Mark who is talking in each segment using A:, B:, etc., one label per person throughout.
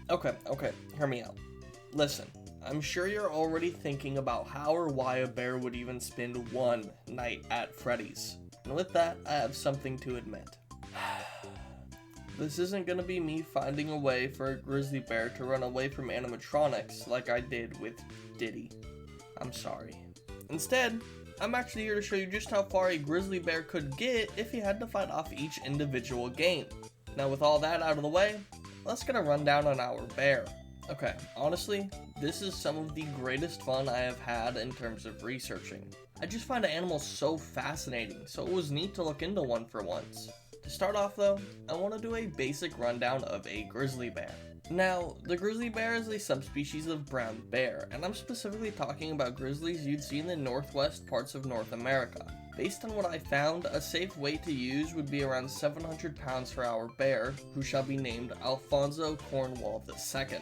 A: Okay, hear me out. Listen, I'm sure you're already thinking about how or why a bear would even spend one night at Freddy's. And with that, I have something to admit. This isn't gonna be me finding a way for a grizzly bear to run away from animatronics like I did with Diddy. I'm sorry. Instead, I'm actually here to show you just how far a grizzly bear could get if he had to fight off each individual game. Now with all that out of the way, let's get a rundown on our bear. Okay, honestly, this is some of the greatest fun I have had in terms of researching. I just find animals so fascinating, so it was neat to look into one for once. To start off though, I want to do a basic rundown of a grizzly bear. Now, the grizzly bear is a subspecies of brown bear, and I'm specifically talking about grizzlies you'd see in the northwest parts of North America. Based on what I found, a safe weight to use would be around 700 pounds for our bear, who shall be named Alfonso Cornwall II.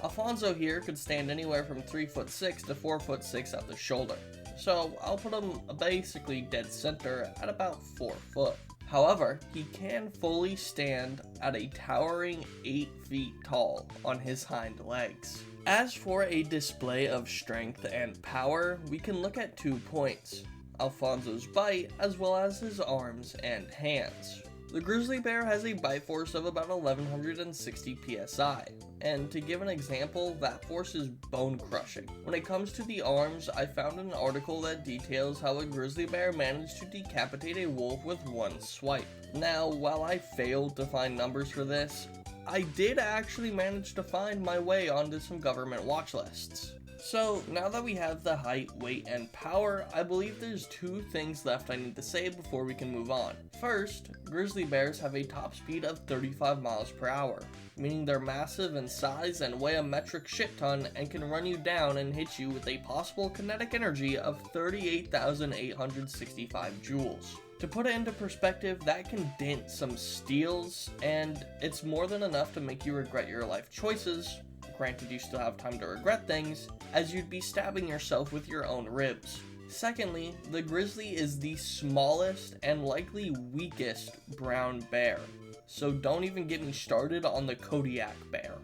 A: Alfonso here could stand anywhere from 3'6" to 4'6" at the shoulder, so I'll put him basically dead center at about 4 foot. However, he can fully stand at a towering 8 feet tall on his hind legs. As for a display of strength and power, we can look at 2 points: Alfonso's bite as well as his arms and hands. The grizzly bear has a bite force of about 1160 psi, and to give an example, that force is bone crushing. When it comes to the arms, I found an article that details how a grizzly bear managed to decapitate a wolf with one swipe. Now, while I failed to find numbers for this, I did actually manage to find my way onto some government watch lists. So, now that we have the height, weight, and power, I believe there's 2 things left I need to say before we can move on. First, grizzly bears have a top speed of 35 miles per hour, meaning they're massive in size and weigh a metric shit ton and can run you down and hit you with a possible kinetic energy of 38,865 joules. To put it into perspective, that can dent some steels, and it's more than enough to make you regret your life choices. Granted, you still have time to regret things, as you'd be stabbing yourself with your own ribs. Secondly, the grizzly is the smallest and likely weakest brown bear, so don't even get me started on the Kodiak bear.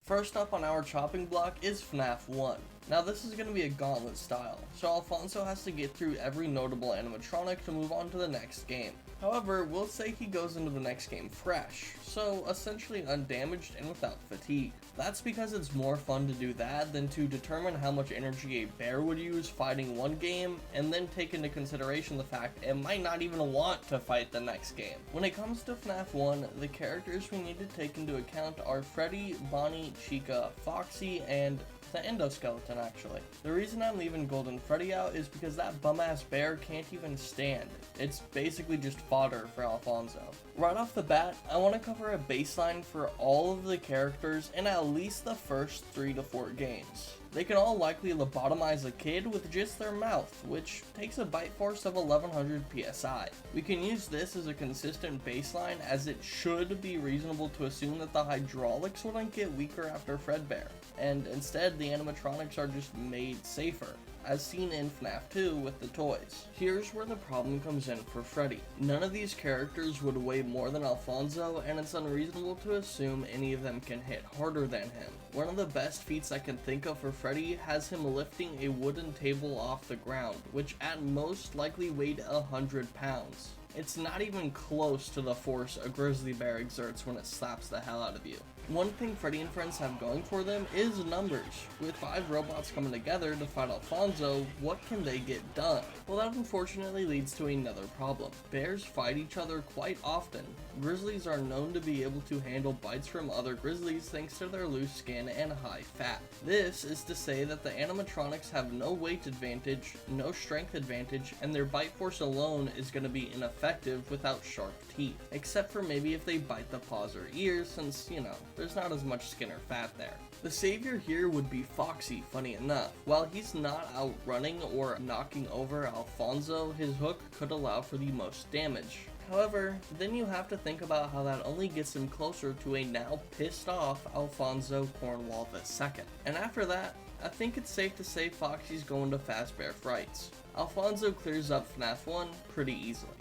A: First up on our chopping block is FNaF 1. Now this is going to be a Gauntlet style, so Alfonso has to get through every notable animatronic to move on to the next game. However, we'll say he goes into the next game fresh, so essentially undamaged and without fatigue. That's because it's more fun to do that than to determine how much energy a bear would use fighting one game, and then take into consideration the fact it might not even want to fight the next game. When it comes to FNaF 1, the characters we need to take into account are Freddy, Bonnie, Chica, Foxy, and the endoskeleton actually. The reason I'm leaving Golden Freddy out is because that bum-ass bear can't even stand. It's basically just fodder for Alfonso. Right off the bat, I want to cover a baseline for all of the characters in at least the first 3 to 4 games. They can all likely lobotomize a kid with just their mouth, which takes a bite force of 1100 psi. We can use this as a consistent baseline, as it should be reasonable to assume that the hydraulics wouldn't get weaker after Fredbear, and instead the animatronics are just made safer, as seen in FNaF 2 with the toys. Here's where the problem comes in for Freddy. None of these characters would weigh more than Alfonso, and it's unreasonable to assume any of them can hit harder than him. One of the best feats I can think of for Freddy has him lifting a wooden table off the ground, which at most likely weighed 100 pounds. It's not even close to the force a grizzly bear exerts when it slaps the hell out of you. One thing Freddy and friends have going for them is numbers. With 5 robots coming together to fight Alfonso, what can they get done? Well, that unfortunately leads to another problem. Bears fight each other quite often. Grizzlies are known to be able to handle bites from other grizzlies thanks to their loose skin and high fat. This is to say that the animatronics have no weight advantage, no strength advantage, and their bite force alone is going to be ineffective without sharp teeth. Except for maybe if they bite the paws or ears, since, you know, there's not as much skin or fat there. The savior here would be Foxy, funny enough. While he's not outrunning or knocking over Alfonso, his hook could allow for the most damage. However, then you have to think about how that only gets him closer to a now pissed off Alfonso Cornwall II. And after that, I think it's safe to say Foxy's going to Fazbear Frights. Alfonso clears up FNAF 1 pretty easily.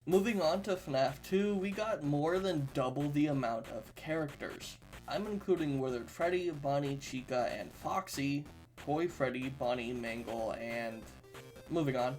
A: Moving on to FNAF 2, we got more than double the amount of characters. I'm including Withered Freddy, Bonnie, Chica, and Foxy, Toy Freddy, Bonnie, Mangle, and... moving on.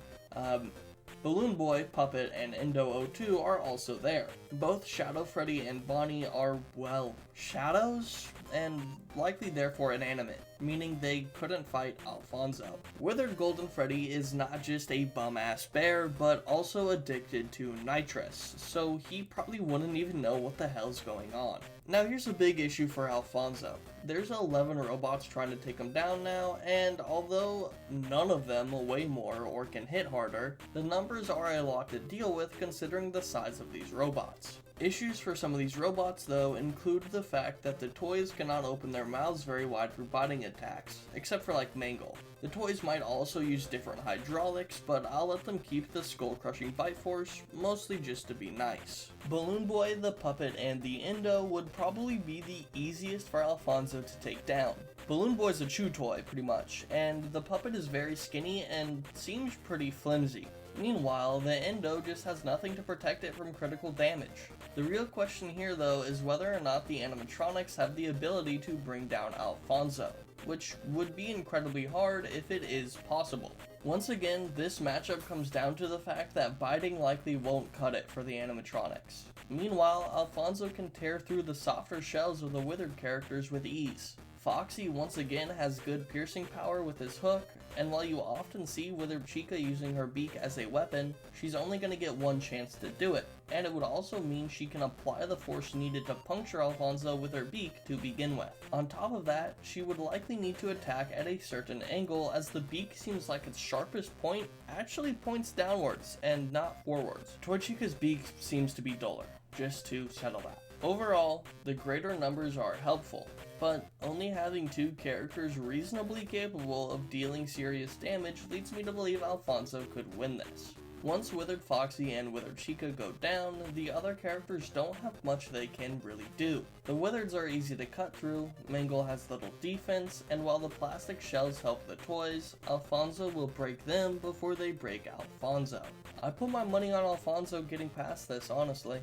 A: Balloon Boy, Puppet, and Endo02 are also there. Both Shadow Freddy and Bonnie are, well, shadows, and likely therefore inanimate, meaning they couldn't fight Alfonso. Withered Golden Freddy is not just a bum-ass bear, but also addicted to nitrous, so he probably wouldn't even know what the hell's going on. Now here's a big issue for Alfonso. There's 11 robots trying to take him down now, and although none of them weigh more or can hit harder, the numbers are a lot to deal with considering the size of these robots. Issues for some of these robots, though, include the fact that the toys cannot open their mouths very wide for biting attacks, except for like Mangle. The toys might also use different hydraulics, but I'll let them keep the skull-crushing bite force, mostly just to be nice. Balloon Boy, the Puppet, and the Endo would probably be the easiest for Alfonso to take down. Balloon Boy's a chew toy, pretty much, and the Puppet is very skinny and seems pretty flimsy. Meanwhile, the Endo just has nothing to protect it from critical damage. The real question here, though, is whether or not the animatronics have the ability to bring down Alfonso, which would be incredibly hard if it is possible. Once again, this matchup comes down to the fact that biting likely won't cut it for the animatronics. Meanwhile, Alfonso can tear through the softer shells of the withered characters with ease. Foxy once again has good piercing power with his hook, and while you often see Withered Chica using her beak as a weapon, she's only going to get one chance to do it, and it would also mean she can apply the force needed to puncture Alfonso with her beak to begin with. On top of that, she would likely need to attack at a certain angle, as the beak seems like its sharpest point actually points downwards and not forwards. Toy Chica's beak seems to be duller, just to settle that. Overall, the greater numbers are helpful, but only having two characters reasonably capable of dealing serious damage leads me to believe Alfonso could win this. Once Withered Foxy and Withered Chica go down, the other characters don't have much they can really do. The Withereds are easy to cut through, Mangle has little defense, and while the plastic shells help the toys, Alfonso will break them before they break Alfonso. I put my money on Alfonso getting past this, honestly.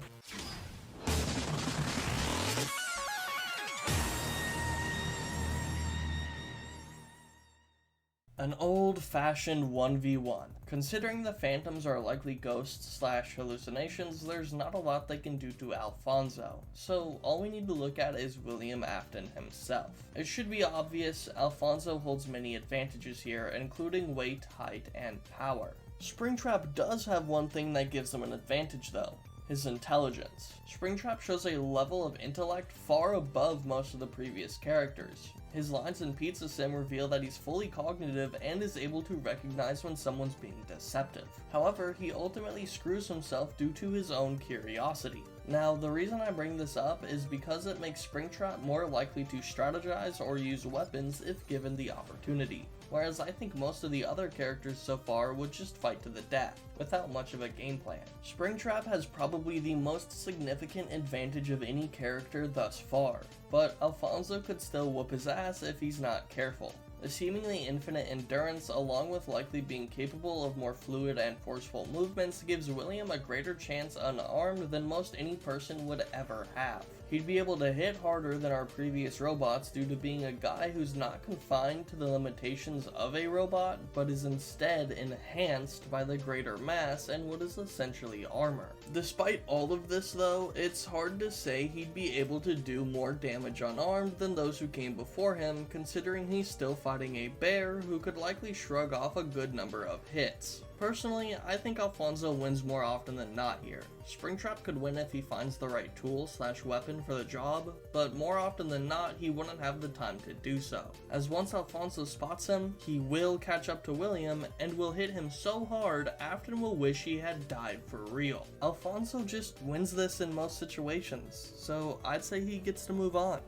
A: An old-fashioned 1v1. Considering the phantoms are likely ghosts / hallucinations, there's not a lot they can do to Alfonso, so all we need to look at is William Afton himself. It should be obvious, Alfonso holds many advantages here, including weight, height, and power. Springtrap does have one thing that gives him an advantage though: his intelligence. Springtrap shows a level of intellect far above most of the previous characters. His lines in Pizza Sim reveal that he's fully cognitive and is able to recognize when someone's being deceptive. However, he ultimately screws himself due to his own curiosity. Now, the reason I bring this up is because it makes Springtrap more likely to strategize or use weapons if given the opportunity, whereas I think most of the other characters so far would just fight to the death, without much of a game plan. Springtrap has probably the most significant advantage of any character thus far, but Alfonso could still whoop his ass if he's not careful. The seemingly infinite endurance, along with likely being capable of more fluid and forceful movements, gives William a greater chance unarmed than most any person would ever have. He'd be able to hit harder than our previous robots due to being a guy who's not confined to the limitations of a robot, but is instead enhanced by the greater mass and what is essentially armor. Despite all of this though, it's hard to say he'd be able to do more damage unarmed than those who came before him, considering he's still fighting a bear who could likely shrug off a good number of hits. Personally, I think Alfonso wins more often than not here. Springtrap could win if he finds the right tool / weapon for the job, but more often than not, he wouldn't have the time to do so, as once Alfonso spots him, he will catch up to William and will hit him so hard, Afton will wish he had died for real. Alfonso just wins this in most situations, so I'd say he gets to move on.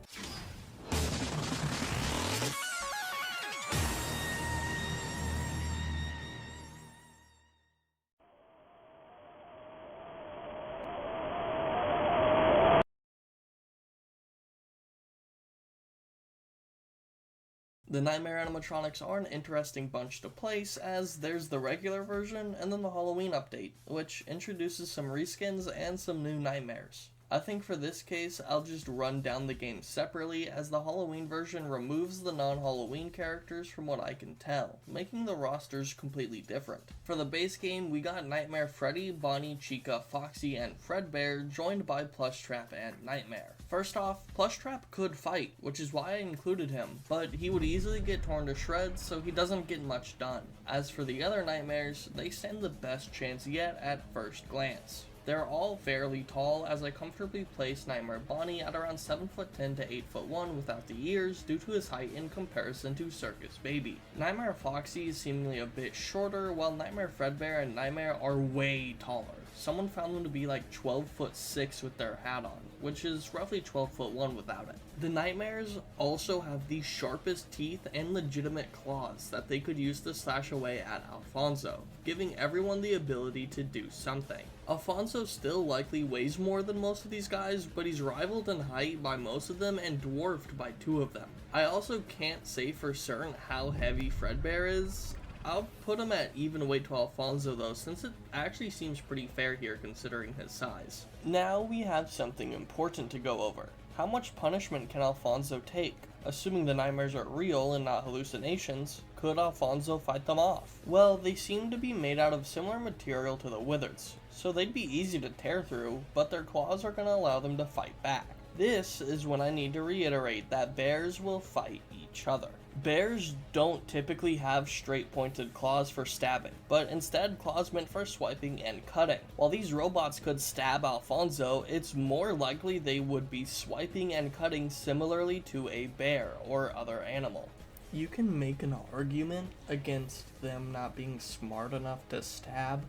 A: The Nightmare animatronics are an interesting bunch to place, as there's the regular version and then the Halloween update, which introduces some reskins and some new nightmares. I think for this case, I'll just run down the game separately, as the Halloween version removes the non-Halloween characters from what I can tell, making the rosters completely different. For the base game, we got Nightmare Freddy, Bonnie, Chica, Foxy, and Fredbear, joined by Plushtrap and Nightmare. First off, Plushtrap could fight, which is why I included him, but he would easily get torn to shreds, so he doesn't get much done. As for the other nightmares, they stand the best chance yet at first glance. They're all fairly tall, as I comfortably place Nightmare Bonnie at around 7'10" to 8'1" without the ears due to his height in comparison to Circus Baby. Nightmare Foxy is seemingly a bit shorter, while Nightmare Fredbear and Nightmare are way taller. Someone found them to be like 12'6" with their hat on, which is roughly 12'1" without it. The Nightmares also have the sharpest teeth and legitimate claws that they could use to slash away at Alfonso, giving everyone the ability to do something. Alfonso still likely weighs more than most of these guys, but he's rivaled in height by most of them and dwarfed by 2 of them. I also can't say for certain how heavy Fredbear is. I'll put him at even weight to Alfonso though, since it actually seems pretty fair here considering his size. Now we have something important to go over. How much punishment can Alfonso take? Assuming the nightmares are real and not hallucinations, could Alfonso fight them off? Well, they seem to be made out of similar material to the Wizards, so they'd be easy to tear through, but their claws are going to allow them to fight back. This is when I need to reiterate that bears will fight each other. Bears don't typically have straight pointed claws for stabbing, but instead claws meant for swiping and cutting. While these robots could stab Alfonso, it's more likely they would be swiping and cutting similarly to a bear or other animal. You can make an argument against them not being smart enough to stab,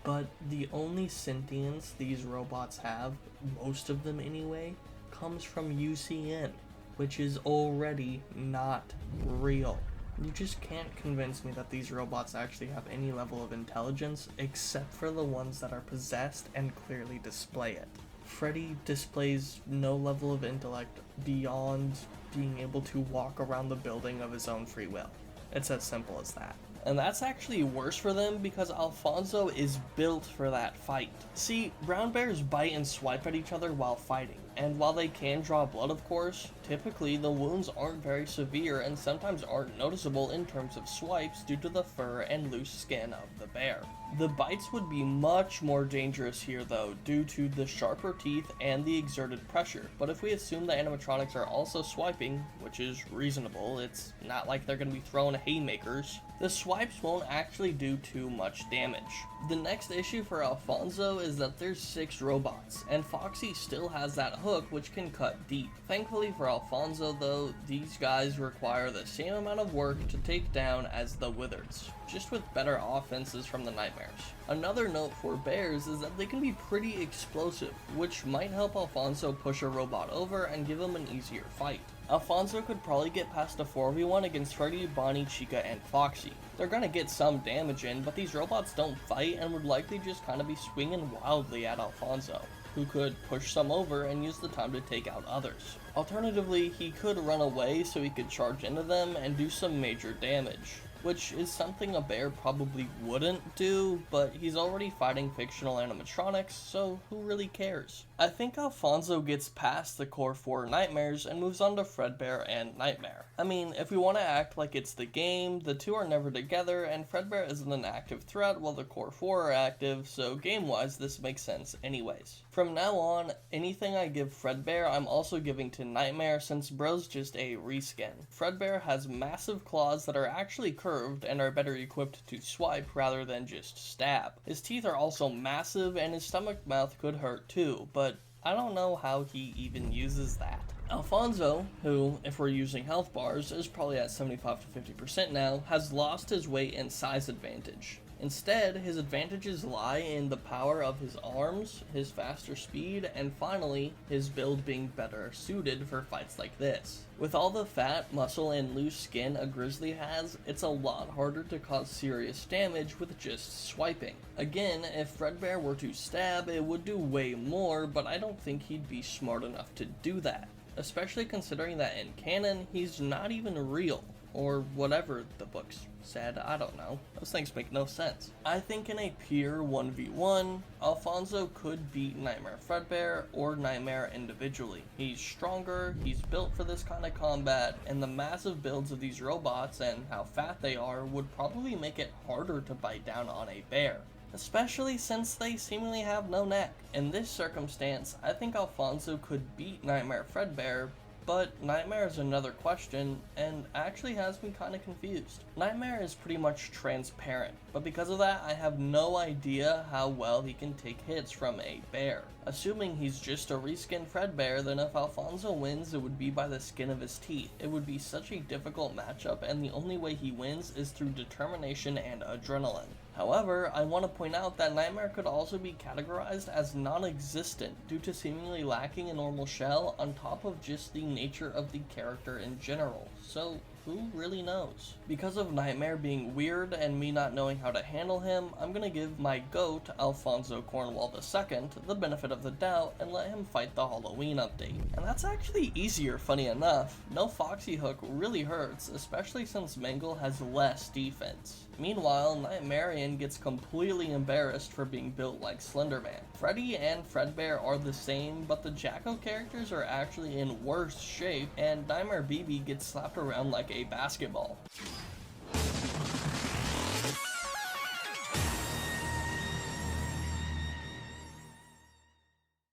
A: but the only sentience these robots have, most of them anyway, comes from UCN, which is already not real. You just can't convince me that these robots actually have any level of intelligence, except for the ones that are possessed and clearly display it. Freddy displays no level of intellect beyond being able to walk around the building of his own free will. It's as simple as that. And that's actually worse for them because Alfonso is built for that fight. See, brown bears bite and swipe at each other while fighting, and while they can draw blood of course, typically the wounds aren't very severe and sometimes aren't noticeable in terms of swipes due to the fur and loose skin of the bear. The bites would be much more dangerous here though, due to the sharper teeth and the exerted pressure, but if we assume the animatronics are also swiping, which is reasonable, it's not like they're going to be throwing haymakers, the swipes won't actually do too much damage. The next issue for Alfonso is that there's 6 robots, and Foxy still has that hook which can cut deep. Thankfully for Alfonso though, these guys require the same amount of work to take down as the Wizards, just with better offenses from the Nightmares. Another note for bears is that they can be pretty explosive, which might help Alfonso push a robot over and give him an easier fight. Alfonso could probably get past a 4v1 against Freddy, Bonnie, Chica, and Foxy. They're gonna get some damage in, but these robots don't fight and would likely just kinda be swinging wildly at Alfonso, who could push some over and use the time to take out others. Alternatively, he could run away so he could charge into them and do some major damage, which is something a bear probably wouldn't do, but he's already fighting fictional animatronics, so who really cares? I think Alfonso gets past the core 4 nightmares and moves on to Fredbear and Nightmare. I mean, if we want to act like it's the game, the 2 are never together, and Fredbear isn't an active threat while the core 4 are active, so game-wise this makes sense anyways. From now on, anything I give Fredbear I'm also giving to Nightmare, since bro's just a reskin. Fredbear has massive claws that are actually curved and are better equipped to swipe rather than just stab. His teeth are also massive and his stomach mouth could hurt too, but I don't know how he even uses that. Alfonso, who, if we're using health bars, is probably at 75 to 50% now, has lost his weight and size advantage. Instead, his advantages lie in the power of his arms, his faster speed, and finally, his build being better suited for fights like this. With all the fat, muscle, and loose skin a Grizzly has, it's a lot harder to cause serious damage with just swiping. Again, if Fredbear were to stab, it would do way more, but I don't think he'd be smart enough to do that, especially considering that in canon, he's not even real. or whatever the books said, I don't know. Those things make no sense. I think in a pure 1v1, Alfonso could beat Nightmare Fredbear or Nightmare individually. He's stronger, he's built for this kind of combat, and the massive builds of these robots and how fat they are would probably make it harder to bite down on a bear, especially since they seemingly have no neck. In this circumstance, I think Alfonso could beat Nightmare Fredbear, but Nightmare is another question, and actually has me kind of confused. Nightmare is pretty much transparent, but because of that, I have no idea how well he can take hits from a bear. Assuming he's just a reskinned Fredbear, then if Alfonso wins, it would be by the skin of his teeth. It would be such a difficult matchup, and the only way he wins is through determination and adrenaline. However, I want to point out that Nightmare could also be categorized as non-existent due to seemingly lacking a normal shell on top of just the nature of the character in general, so who really knows? Because of Nightmare being weird and me not knowing how to handle him, I'm gonna give my GOAT, Alfonso Cornwall II, the benefit of the doubt and let him fight the Halloween update. And that's actually easier, funny enough. No Foxy Hook really hurts, especially since Mangle has less defense. Meanwhile, Nightmarian gets completely embarrassed for being built like Slenderman. Freddy and Fredbear are the same, but the Jacko characters are actually in worse shape, and Nightmare BB gets slapped around like a basketball.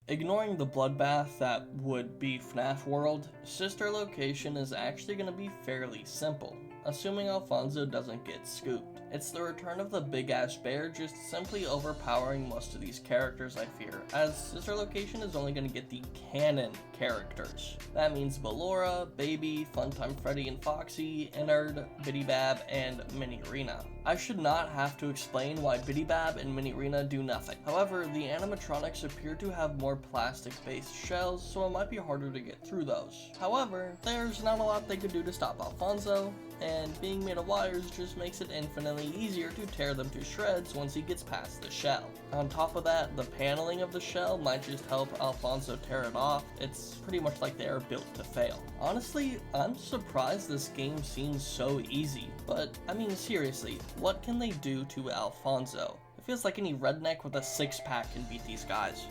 A: Ignoring the bloodbath that would be FNaF World, sister location is actually going to be fairly simple, assuming Alfonso doesn't get scooped. It's the return of the big-ass bear just simply overpowering most of these characters, I fear, as sister location is only going to get the canon characters. That means Ballora, Baby, Funtime Freddy and Foxy, Innard, Bidybab, and Mini Rena. I should not have to explain why Bidybab and Mini Rena do nothing. However, the animatronics appear to have more plastic-based shells, so it might be harder to get through those. However, there's not a lot they could do to stop Alfonso, and being made of wires just makes it infinitely easier to tear them to shreds once he gets past the shell. On top of that, the paneling of the shell might just help Alfonso tear it off. It's pretty much like they are built to fail. Honestly, I'm surprised this game seems so easy, but I mean seriously, what can they do to Alfonso? It feels like any redneck with a six-pack can beat these guys.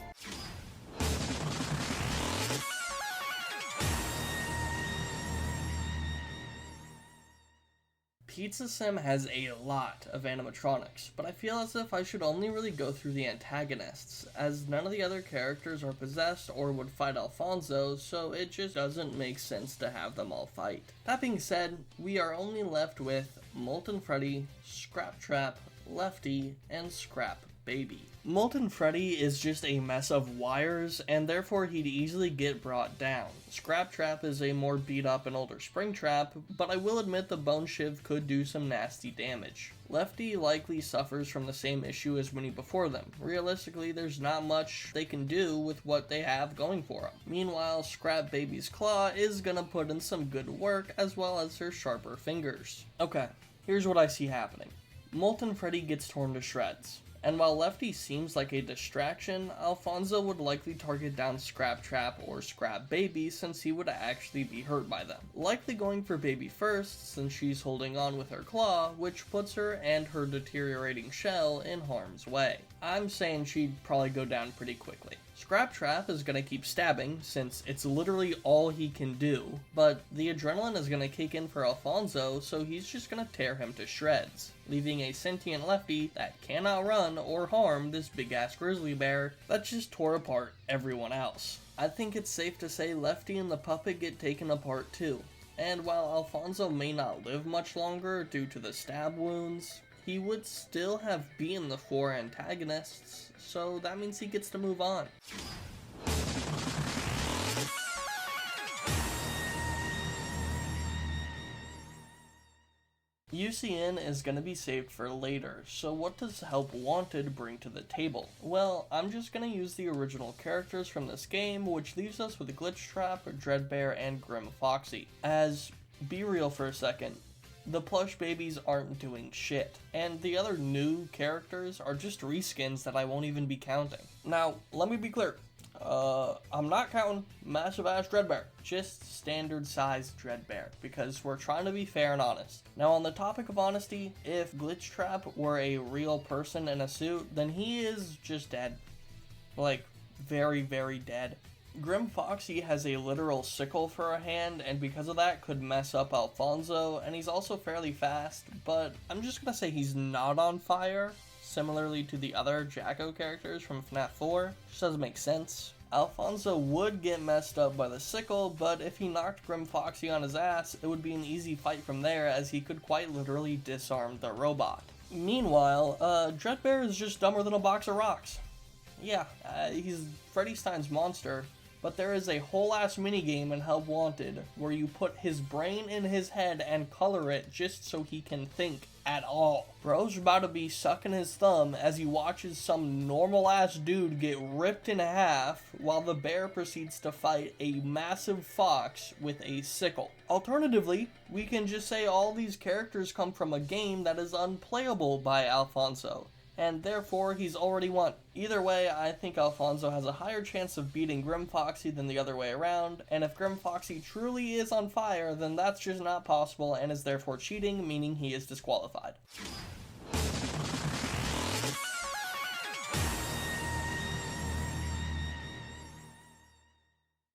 A: Pizza Sim has a lot of animatronics, but I feel as if I should only really go through the antagonists, as none of the other characters are possessed or would fight Alfonso, so it just doesn't make sense to have them all fight. That being said, we are only left with Molten Freddy, Scrap Trap, Lefty, and Scrap Baby. Molten Freddy is just a mess of wires, and therefore he'd easily get brought down. Scrap Trap is a more beat up and older Springtrap, but I will admit the Bone Shiv could do some nasty damage. Lefty likely suffers from the same issue as many before them. Realistically, there's not much they can do with what they have going for them. Meanwhile, Scrap Baby's Claw is gonna put in some good work, as well as her sharper fingers. Okay, here's what I see happening. Molten Freddy gets torn to shreds. And while Lefty seems like a distraction, Alfonso would likely target down Scrap Trap or Scrap Baby since he would actually be hurt by them. Likely going for Baby first since she's holding on with her claw, which puts her and her deteriorating shell in harm's way. I'm saying she'd probably go down pretty quickly. Scrap Trap is going to keep stabbing since it's literally all he can do, but the adrenaline is going to kick in for Alfonso, so he's just going to tear him to shreds, leaving a sentient Lefty that cannot run or harm this big ass grizzly bear that just tore apart everyone else. I think it's safe to say Lefty and the puppet get taken apart too, and while Alfonso may not live much longer due to the stab wounds, he would still have beaten the 4 antagonists, so that means he gets to move on. UCN is going to be saved for later, so what does Help Wanted bring to the table? Well, I'm just going to use the original characters from this game, which leaves us with Glitch Trap, Dreadbear, and Grim Foxy. As, be real for a second, the plush babies aren't doing shit, and the other new characters are just reskins that I won't even be counting. Now, let me be clear, I'm not counting massive ass dreadbear, just standard sized dreadbear, because we're trying to be fair and honest. Now on the topic of honesty, if Glitchtrap were a real person in a suit, then he is just dead. Like, very, very dead. Grim Foxy has a literal sickle for a hand, and because of that could mess up Alfonso, and he's also fairly fast, but I'm just gonna say he's not on fire, similarly to the other Jacko characters from FNaF 4. Just doesn't make sense. Alfonso would get messed up by the sickle, but if he knocked Grim Foxy on his ass, it would be an easy fight from there, as he could quite literally disarm the robot. Meanwhile, Dreadbear is just dumber than a box of rocks. Yeah, he's Freddy Stein's monster, but there is a whole ass minigame in Help Wanted where you put his brain in his head and color it just so he can think at all. Bro's about to be sucking his thumb as he watches some normal ass dude get ripped in half while the bear proceeds to fight a massive fox with a sickle. Alternatively, we can just say all these characters come from a game that is unplayable by Alfonso, and therefore he's already won. Either way, I think Alfonso has a higher chance of beating Grim Foxy than the other way around, and if Grim Foxy truly is on fire, then that's just not possible and is therefore cheating, meaning he is disqualified.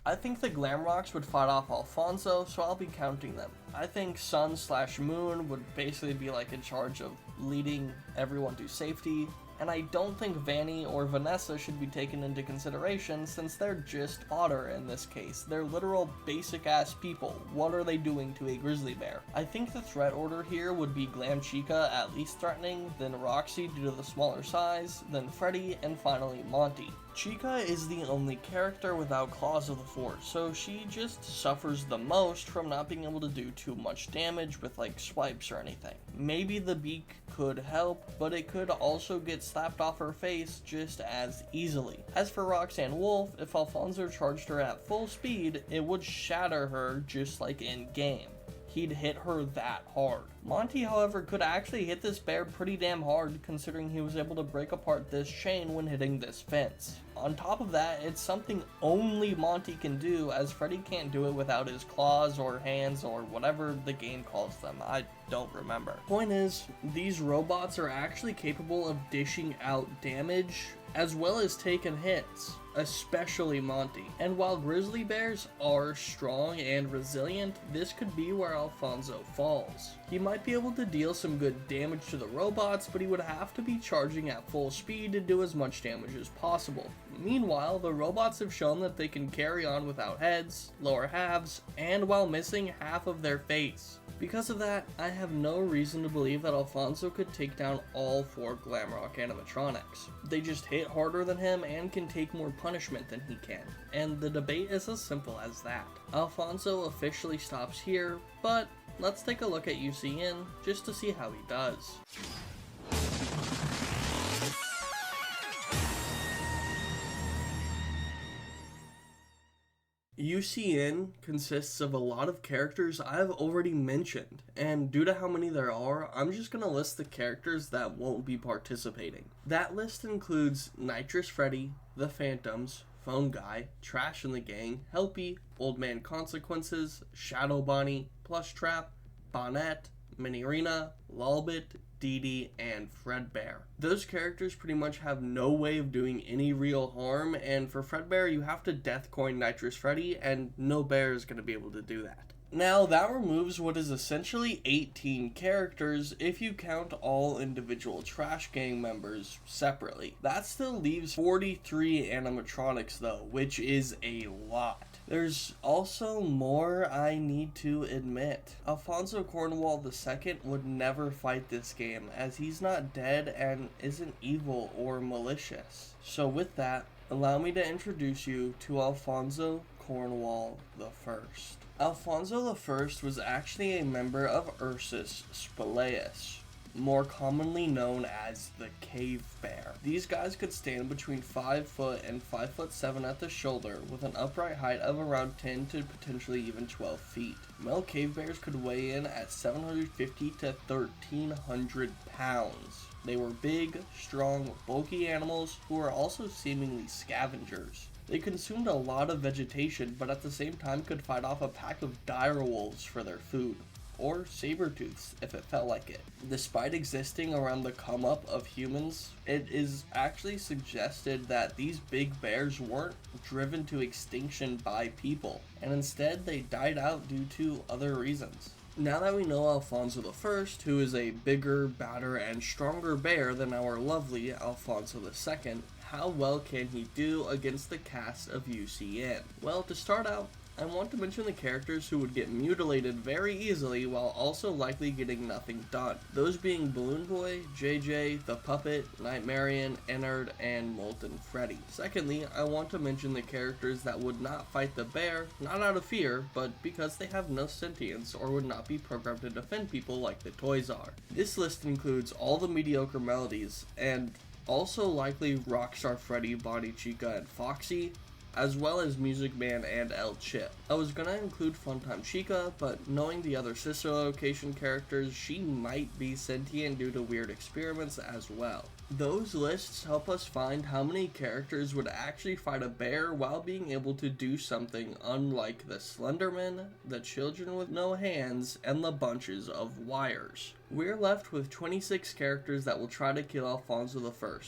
A: I think the Glamrocks would fight off Alfonso, so I'll be counting them. I think Sun/Moon would basically be like in charge of leading everyone to safety, and I don't think Vanny or Vanessa should be taken into consideration since they're just fodder in this case. They're literal basic ass people. What are they doing to a grizzly bear? I think the threat order here would be Glam Chica at least threatening, then Roxy due to the smaller size, then Freddy, and finally Monty. Chica is the only character without Claws of the Force, so she just suffers the most from not being able to do too much damage with like swipes or anything. Maybe the beak could help, but it could also get slapped off her face just as easily. As for Roxanne Wolf, if Alfonso charged her at full speed, it would shatter her just like in game. He'd hit her that hard. Monty, however, could actually hit this bear pretty damn hard considering he was able to break apart this chain when hitting this fence. On top of that, it's something only Monty can do, as Freddy can't do it without his claws or hands or whatever the game calls them. I don't remember. Point is, these robots are actually capable of dishing out damage as well as taking hits, especially Monty. And while grizzly bears are strong and resilient, this could be where Alfonso falls. He might be able to deal some good damage to the robots, but he would have to be charging at full speed to do as much damage as possible. Meanwhile, the robots have shown that they can carry on without heads, lower halves, and while missing half of their face. Because of that, I have no reason to believe that Alfonso could take down all 4 Glamrock animatronics. They just hit harder than him and can take more punishment than he can, and the debate is as simple as that. Alfonso officially stops here, but let's take a look at UCN just to see how he does. UCN consists of a lot of characters I've already mentioned, and due to how many there are, I'm just gonna list the characters that won't be participating. That list includes Nitrous Freddy, The Phantoms, Phone Guy, Trash in the Gang, Helpy, Old Man Consequences, Shadow Bonnie, Plush Trap, Bonnet, Minirina, Lolbit, Dee Dee, and Fredbear. Those characters pretty much have no way of doing any real harm, and for Fredbear you have to death coin Nitrous Freddy, and no bear is going to be able to do that. Now that removes what is essentially 18 characters if you count all individual Trash Gang members separately. That still leaves 43 animatronics though, which is a lot. There's also more I need to admit. Alfonso Cornwall II would never fight this game, as he's not dead and isn't evil or malicious. So with that, allow me to introduce you to Alfonso Cornwall I. Alfonso I was actually a member of Ursus Spelaeus, more commonly known as the Cave Bear. These guys could stand between 5 foot and 5'7" at the shoulder, with an upright height of around 10 to potentially even 12 feet. Male cave bears could weigh in at 750 to 1,300 pounds. They were big, strong, bulky animals who were also seemingly scavengers. They consumed a lot of vegetation, but at the same time could fight off a pack of dire wolves for their food, or saber-tooths if it felt like it. Despite existing around the come-up of humans, it is actually suggested that these big bears weren't driven to extinction by people, and instead they died out due to other reasons. Now that we know Alfonso I, who is a bigger, badder, and stronger bear than our lovely Alfonso II, how well can he do against the cast of UCN? Well, to start out, I want to mention the characters who would get mutilated very easily while also likely getting nothing done. Those being Balloon Boy, JJ, the Puppet, Nightmarian, Ennard, and Molten Freddy. Secondly, I want to mention the characters that would not fight the bear, not out of fear, but because they have no sentience or would not be programmed to defend people like the toys are. This list includes all the mediocre melodies, and also likely Rockstar Freddy, Bonnie Chica, and Foxy, as well as Music Man and El Chip. I was gonna include Funtime Chica, but knowing the other sister location characters, she might be sentient due to weird experiments as well. Those lists help us find how many characters would actually fight a bear while being able to do something unlike the Slenderman, the Children with No Hands, and the bunches of wires. We're left with 26 characters that will try to kill Alfonso I,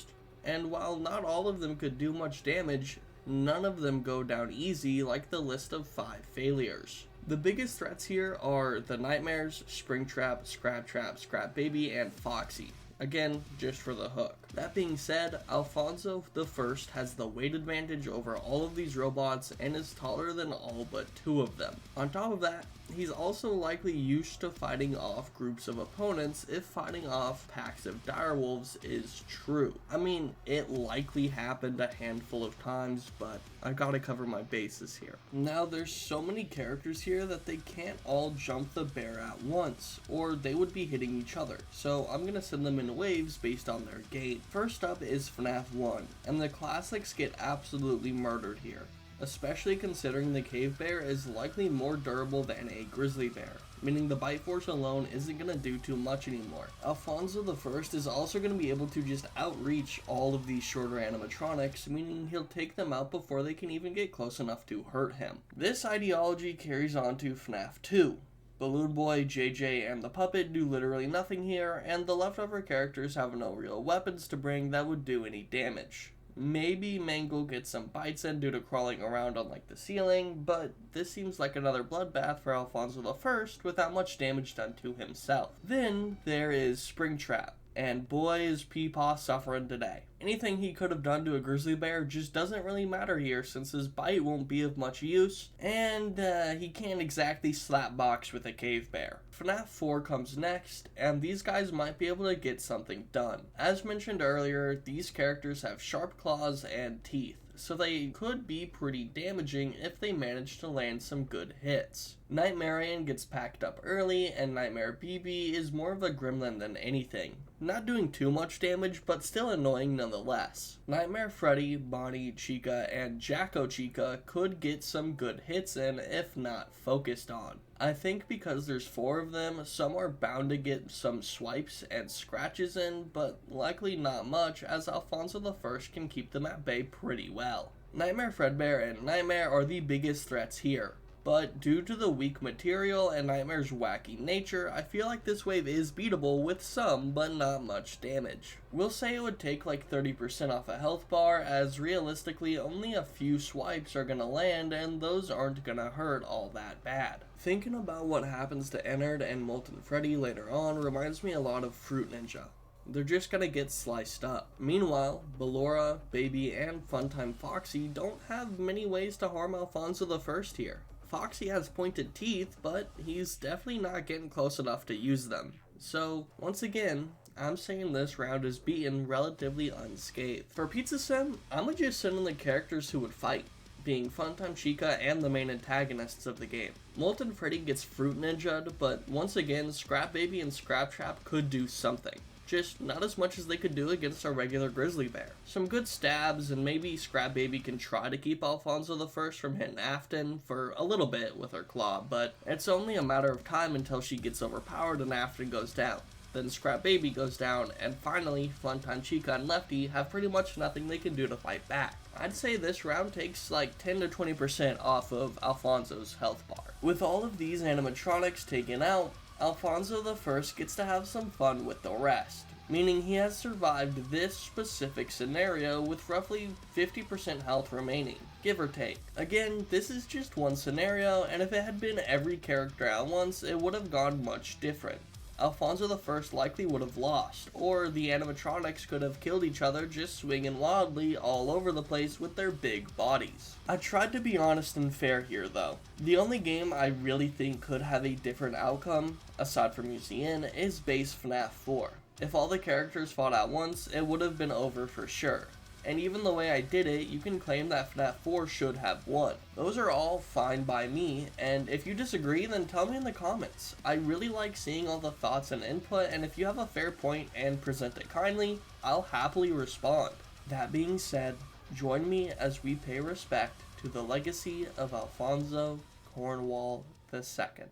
A: and while not all of them could do much damage, none of them go down easy like the list of 5 failures. The biggest threats here are the Nightmares, Springtrap, Scrap Baby, and Foxy. Again, just for the hook. That being said, Alfonso I has the weight advantage over all of these robots and is taller than all but 2 of them. On top of that, he's also likely used to fighting off groups of opponents if fighting off packs of direwolves is true. I mean, it likely happened a handful of times, but I gotta cover my bases here. Now, there's so many characters here that they can't all jump the bear at once, or they would be hitting each other, so I'm gonna send them in waves based on their gait. First up is FNaF 1, and the classics get absolutely murdered here, especially considering the cave bear is likely more durable than a grizzly bear, meaning the bite force alone isn't going to do too much anymore. Alfonso I is also going to be able to just outreach all of these shorter animatronics, meaning he'll take them out before they can even get close enough to hurt him. This ideology carries on to FNaF 2. Balloon Boy, JJ, and the Puppet do literally nothing here, and the leftover characters have no real weapons to bring that would do any damage. Maybe Mangle gets some bites in due to crawling around on like the ceiling, but this seems like another bloodbath for Alfonso I without much damage done to himself. Then there is Springtrap, and boy is Peepaw suffering today. Anything he could have done to a grizzly bear just doesn't really matter here since his bite won't be of much use, and he can't exactly slap box with a cave bear. FNaF 4 comes next, and these guys might be able to get something done. As mentioned earlier, these characters have sharp claws and teeth, so they could be pretty damaging if they manage to land some good hits. Nightmarian gets packed up early, and Nightmare BB is more of a gremlin than anything. Not doing too much damage, but still annoying nonetheless. Nightmare Freddy, Bonnie, Chica, and Jacko Chica could get some good hits in if not focused on. I think because there's 4 of them, some are bound to get some swipes and scratches in, but likely not much as Alfonso I can keep them at bay pretty well. Nightmare Fredbear and Nightmare are the biggest threats here, but due to the weak material and Nightmare's wacky nature, I feel like this wave is beatable with some, but not much damage. We'll say it would take like 30% off a health bar, as realistically only a few swipes are gonna land, and those aren't gonna hurt all that bad. Thinking about what happens to Ennard and Molten Freddy later on reminds me a lot of Fruit Ninja. They're just gonna get sliced up. Meanwhile, Ballora, Baby, and Funtime Foxy don't have many ways to harm Alfonso I here. Foxy has pointed teeth, but he's definitely not getting close enough to use them. So, once again, I'm saying this round is beaten relatively unscathed. For Pizza Sim, I'ma just send in the characters who would fight, being Funtime Chica and the main antagonists of the game. Molten Freddy gets Fruit Ninja'd, but once again, Scrap Baby and Scrap Trap could do something. Just not as much as they could do against a regular grizzly bear. Some good stabs, and maybe Scrap Baby can try to keep Alfonso I from hitting Afton for a little bit with her claw, but it's only a matter of time until she gets overpowered and Afton goes down. then Scrap Baby goes down, and finally, Funtime Chica and Lefty have pretty much nothing they can do to fight back. I'd say this round takes like 10 to 20% off of Alfonso's health bar. With all of these animatronics taken out, Alfonso the First gets to have some fun with the rest, meaning he has survived this specific scenario with roughly 50% health remaining, give or take. Again, this is just one scenario, and if it had been every character at once, it would have gone much different. Alfonso the First likely would have lost, or the animatronics could have killed each other just swinging wildly all over the place with their big bodies. I tried to be honest and fair here though. The only game I really think could have a different outcome, aside from UCN, is base FNaF 4. If all the characters fought at once, it would have been over for sure. And even the way I did it, you can claim that FNaF 4 should have won. Those are all fine by me, and if you disagree, then tell me in the comments. I really like seeing all the thoughts and input, and if you have a fair point and present it kindly, I'll happily respond. That being said, join me as we pay respect to the legacy of Alfonso Cornwall II.